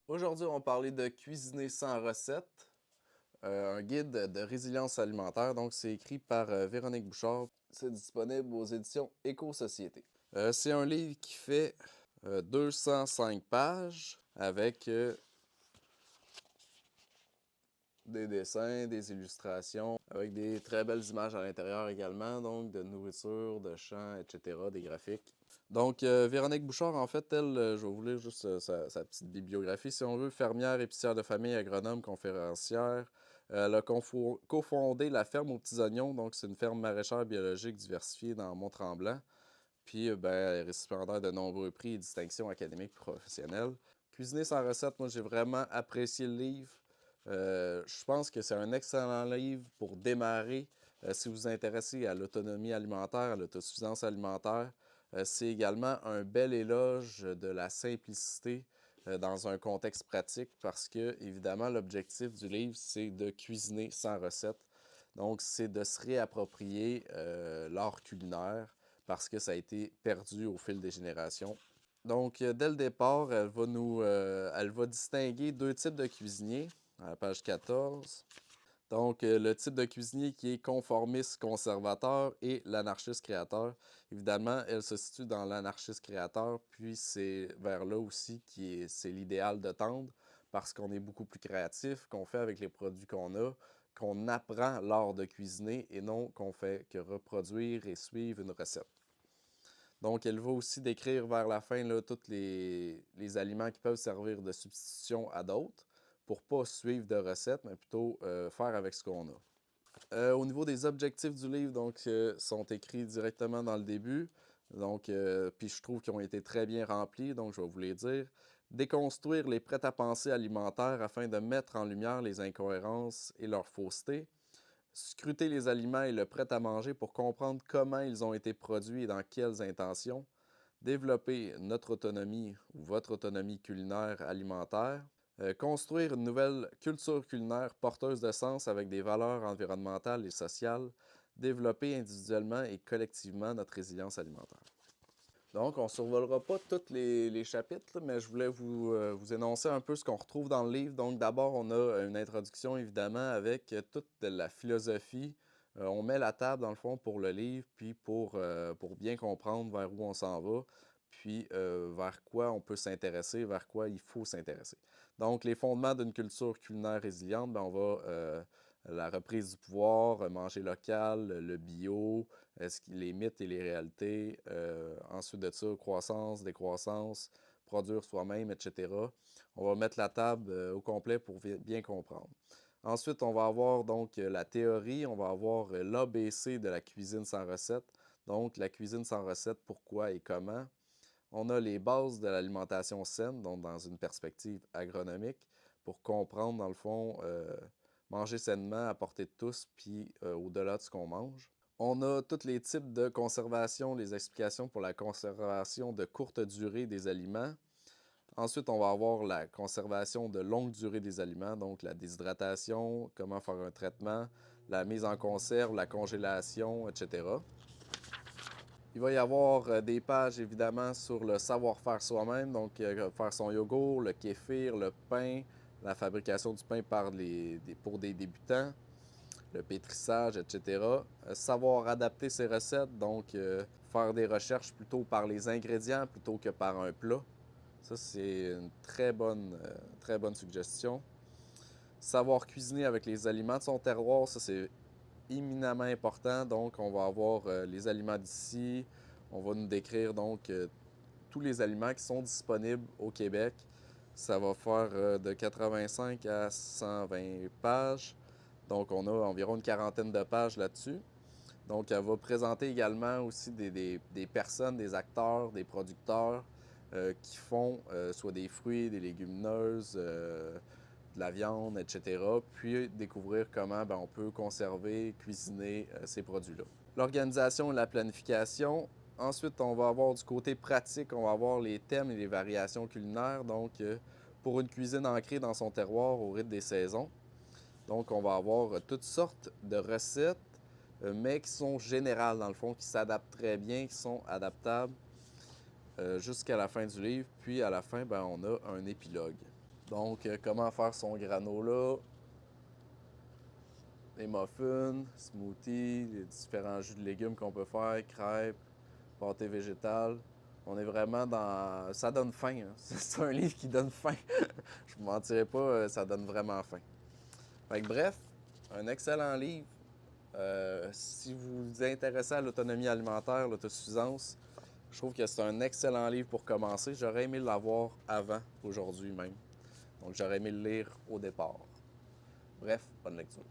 Aujourd'hui, on va parler de cuisiner sans recette, un guide de résilience alimentaire. Donc, c'est écrit par Véronique Bouchard. C'est disponible aux éditions Éco-Société. C'est un livre qui fait 205 pages avec des dessins, des illustrations, avec des très belles images à l'intérieur également, donc de nourriture, de champs, etc., des graphiques. Donc, Véronique Bouchard, en fait, elle, je vais vous lire juste sa petite bibliographie, si on veut. Fermière, épicière de famille, agronome, conférencière. Elle a cofondé la ferme aux petits oignons, donc c'est une ferme maraîchère biologique diversifiée dans Mont-Tremblant. Puis, ben, elle est récipiendaire de nombreux prix et distinctions académiques et professionnelles. Cuisiner sans recette, moi, j'ai vraiment apprécié le livre. Je pense que c'est un excellent livre pour démarrer si vous vous intéressez à l'autonomie alimentaire, à l'autosuffisance alimentaire. C'est également un bel éloge de la simplicité dans un contexte pratique parce que, évidemment, l'objectif du livre, c'est de cuisiner sans recette. Donc, c'est de se réapproprier l'art culinaire parce que ça a été perdu au fil des générations. Donc, dès le départ, elle va distinguer deux types de cuisiniers à la page 14. Donc, le type de cuisinier qui est conformiste conservateur et l'anarchiste créateur. Évidemment, elle se situe dans l'anarchiste créateur, puis c'est vers là aussi c'est l'idéal de tendre parce qu'on est beaucoup plus créatif, qu'on fait avec les produits qu'on a, qu'on apprend l'art de cuisiner et non qu'on fait que reproduire et suivre une recette. Donc, elle va aussi décrire vers la fin là, tous les aliments qui peuvent servir de substitution à d'autres pour ne pas suivre de recettes, mais plutôt faire avec ce qu'on a. Au niveau des objectifs du livre, donc, sont écrits directement dans le début. Donc, puis je trouve qu'ils ont été très bien remplis, donc je vais vous les dire. Déconstruire les prêts-à-penser alimentaires afin de mettre en lumière les incohérences et leur fausseté. Scruter les aliments et le prêt-à-manger pour comprendre comment ils ont été produits et dans quelles intentions. Développer notre autonomie ou votre autonomie culinaire alimentaire. Construire une nouvelle culture culinaire porteuse de sens avec des valeurs environnementales et sociales. Développer individuellement et collectivement notre résilience alimentaire. Donc, on ne survolera pas tous les chapitres, là, mais je voulais vous énoncer un peu ce qu'on retrouve dans le livre. Donc, d'abord, on a une introduction, évidemment, avec toute la philosophie. On met la table, dans le fond, pour le livre, puis pour bien comprendre vers où on s'en va, puis vers quoi on peut s'intéresser, vers quoi il faut s'intéresser. Donc, les fondements d'une culture culinaire résiliente, ben, on va la reprise du pouvoir, manger local, le bio, les mythes et les réalités. Ensuite de ça, croissance, décroissance, produire soi-même, etc. On va mettre la table au complet pour bien comprendre. Ensuite, on va avoir donc la théorie, on va avoir l'ABC de la cuisine sans recette. Donc, la cuisine sans recette, pourquoi et comment. On a les bases de l'alimentation saine, donc dans une perspective agronomique, pour comprendre, dans le fond, manger sainement à portée de tous, puis au-delà de ce qu'on mange. On a tous les types de conservation, les explications pour la conservation de courte durée des aliments. Ensuite, on va avoir la conservation de longue durée des aliments, donc la déshydratation, comment faire un traitement, la mise en conserve, la congélation, etc. Il va y avoir des pages évidemment sur le savoir-faire soi-même, donc faire son yogourt, le kéfir, le pain, la fabrication du pain pour des débutants, le pétrissage, etc. Savoir adapter ses recettes, donc faire des recherches plutôt par les ingrédients plutôt que par un plat. Ça, c'est une très bonne suggestion. Savoir cuisiner avec les aliments de son terroir, ça, c'est éminemment important. Donc, on va avoir les aliments d'ici. On va nous décrire donc tous les aliments qui sont disponibles au Québec. Ça va faire de 85 à 120 pages. Donc, on a environ une quarantaine de pages là-dessus. Donc, elle va présenter également aussi des personnes, des acteurs, des producteurs qui font soit des fruits, des légumineuses, de la viande, etc. Puis découvrir comment on peut conserver, cuisiner ces produits-là. L'organisation et la planification. Ensuite, on va avoir du côté pratique, on va avoir les thèmes et les variations culinaires. Donc, pour une cuisine ancrée dans son terroir au rythme des saisons. Donc, on va avoir toutes sortes de recettes, mais qui sont générales dans le fond, qui s'adaptent très bien, qui sont adaptables jusqu'à la fin du livre. Puis, à la fin, on a un épilogue. Donc, comment faire son granola, les muffins, smoothies, les différents jus de légumes qu'on peut faire, crêpes, pâté végétal. On est vraiment dans... Ça donne faim, hein. C'est un livre qui donne faim. Je vous mentirais pas, ça donne vraiment faim. Fait que bref, un excellent livre. Si vous vous intéressez à l'autonomie alimentaire, l'autosuffisance, je trouve que c'est un excellent livre pour commencer. J'aurais aimé l'avoir avant, aujourd'hui même. Donc j'aurais aimé le lire au départ. Bref, bonne lecture.